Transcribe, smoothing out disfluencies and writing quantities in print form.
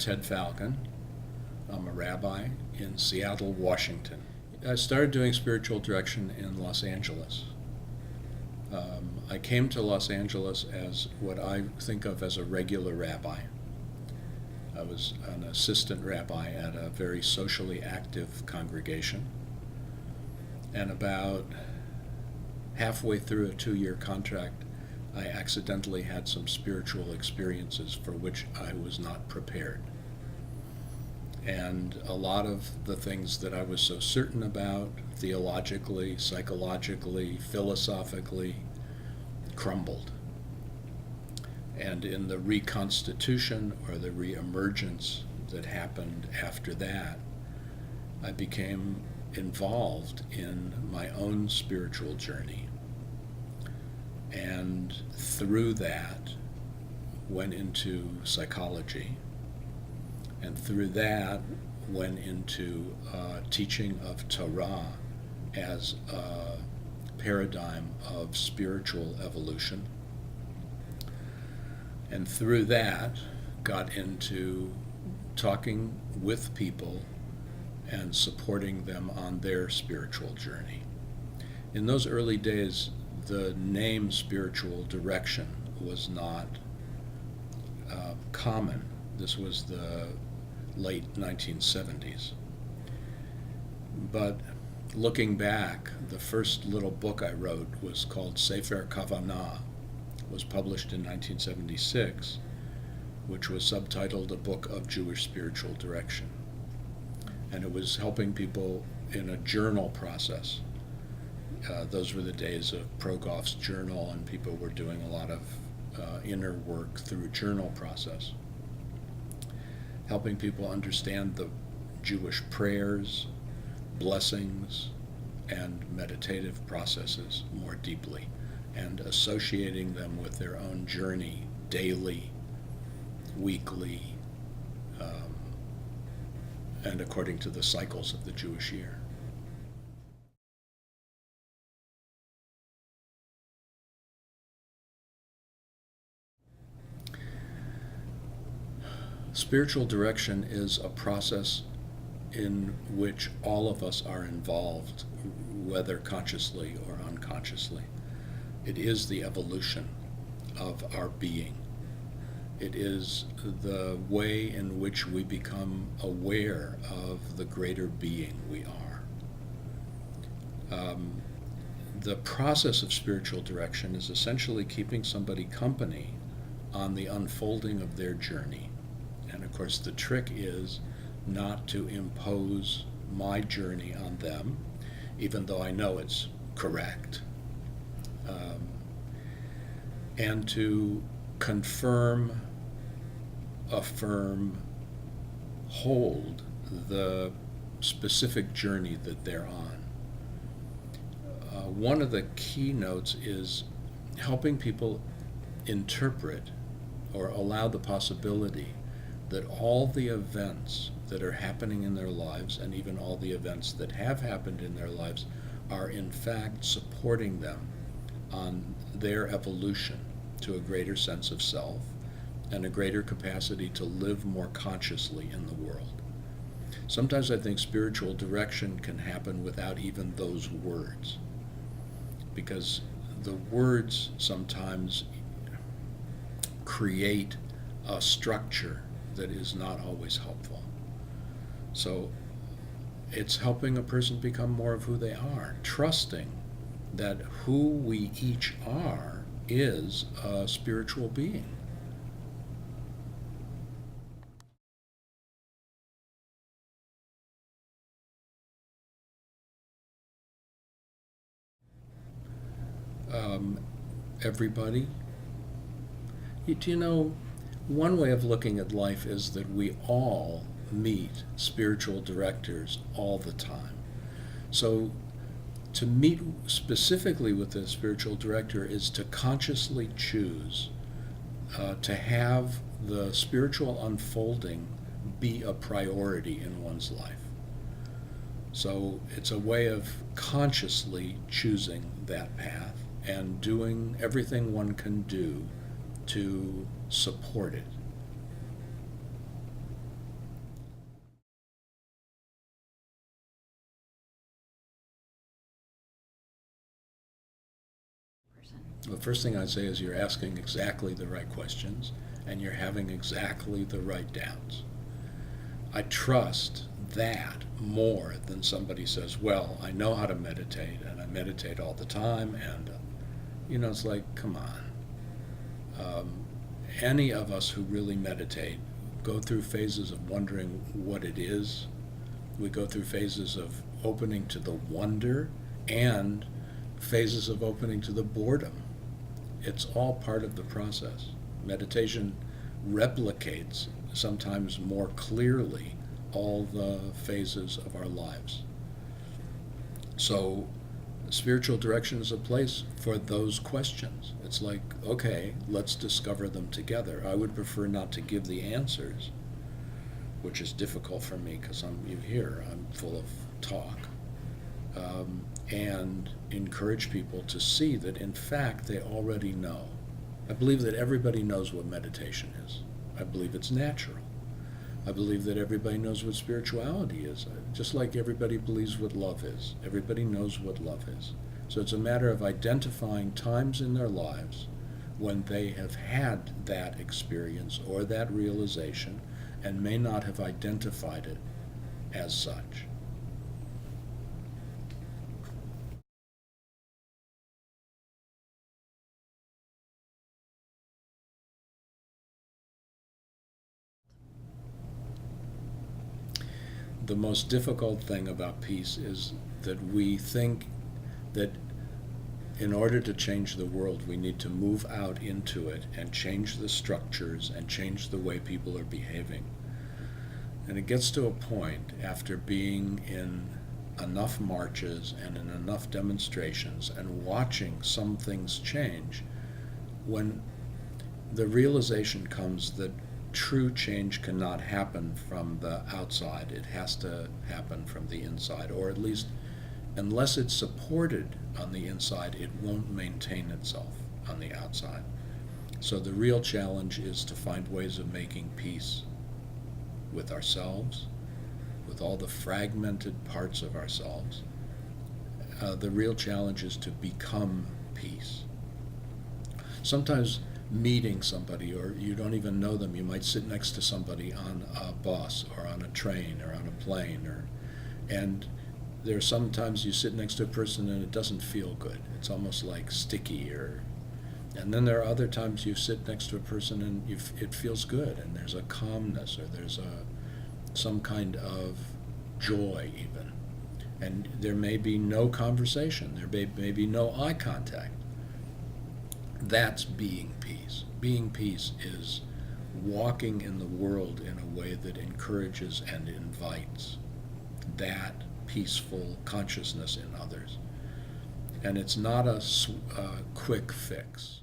Ted Falcon. I'm a rabbi in Seattle, Washington. I started doing spiritual direction in Los Angeles. I came to Los Angeles as what I think of as a regular rabbi. I was an assistant rabbi at a very socially active congregation. And about halfway through a 2-year contract, I accidentally had some spiritual experiences for which I was not prepared. And a lot of the things that I was so certain about, theologically, psychologically, philosophically, crumbled. And in the reconstitution or the reemergence that happened after that, I became involved in my own spiritual journey. And through that, went into psychology. And through that, went into teaching of Torah as a paradigm of spiritual evolution. And through that, got into talking with people and supporting them on their spiritual journey. In those early days, the name spiritual direction was not common. This was the late 1970s. But looking back, the first little book I wrote was called Sefer Kavanah. It was published in 1976, which was subtitled A Book of Jewish Spiritual Direction. And it was helping people in a journal process. Those were the days of Progoff's journal, and people were doing a lot of inner work through journal process, helping people understand the Jewish prayers, blessings, and meditative processes more deeply, and associating them with their own journey daily, weekly, and according to the cycles of the Jewish year. Spiritual direction is a process in which all of us are involved, whether consciously or unconsciously. It is the evolution of our being. It is the way in which we become aware of the greater being we are. The process of spiritual direction is essentially keeping somebody company on the unfolding of their journey. And of course, the trick is not to impose my journey on them, even though I know it's correct, and to confirm, affirm, hold the specific journey that they're on. One of the keynotes is helping people interpret or allow the possibility that all the events that are happening in their lives, and even all the events that have happened in their lives, are in fact supporting them on their evolution to a greater sense of self and a greater capacity to live more consciously in the world. Sometimes I think spiritual direction can happen without even those words, because the words sometimes create a structure that is not always helpful. So it's helping a person become more of who they are, trusting that who we each are is a spiritual being. Everybody. Do you know, one way of looking at life is that we all meet spiritual directors all the time. So to meet specifically with a spiritual director is to consciously choose to have the spiritual unfolding be a priority in one's life. So it's a way of consciously choosing that path and doing everything one can do to support it. The first thing I'd say is you're asking exactly the right questions and you're having exactly the right doubts. I trust that more than somebody says, well, I know how to meditate and I meditate all the time, and it's like, come on. Any of us who really meditate go through phases of wondering what it is. We go through phases of opening to the wonder and phases of opening to the boredom. It's all part of the process. Meditation replicates, sometimes more clearly, all the phases of our lives. So spiritual direction is a place for those questions. It's like, okay, let's discover them together. I would prefer not to give the answers, which is difficult for me because I'm full of talk, and encourage people to see that in fact they already know. I believe that everybody knows what meditation is. I believe it's natural. I believe that everybody knows what spirituality is, just like everybody believes what love is. Everybody knows what love is. So it's a matter of identifying times in their lives when they have had that experience or that realization and may not have identified it as such. The most difficult thing about peace is that we think that in order to change the world, we need to move out into it and change the structures and change the way people are behaving. And it gets to a point, after being in enough marches and in enough demonstrations and watching some things change, when the realization comes that true change cannot happen from the outside. It has to happen from the inside, or at least unless it's supported on the inside, it won't maintain itself on the outside. So the real challenge is to find ways of making peace with ourselves, with all the fragmented parts of ourselves. The real challenge is to become peace. Sometimes meeting somebody, or you don't even know them, you might sit next to somebody on a bus or on a train or on a plane, and there are sometimes you sit next to a person and it doesn't feel good. It's almost like sticky, and then there are other times you sit next to a person and it feels good, and there's a calmness, or there's some kind of joy even, and there may be no conversation, there may be no eye contact. That's being peace. Being peace is walking in the world in a way that encourages and invites that peaceful consciousness in others. And it's not a quick fix.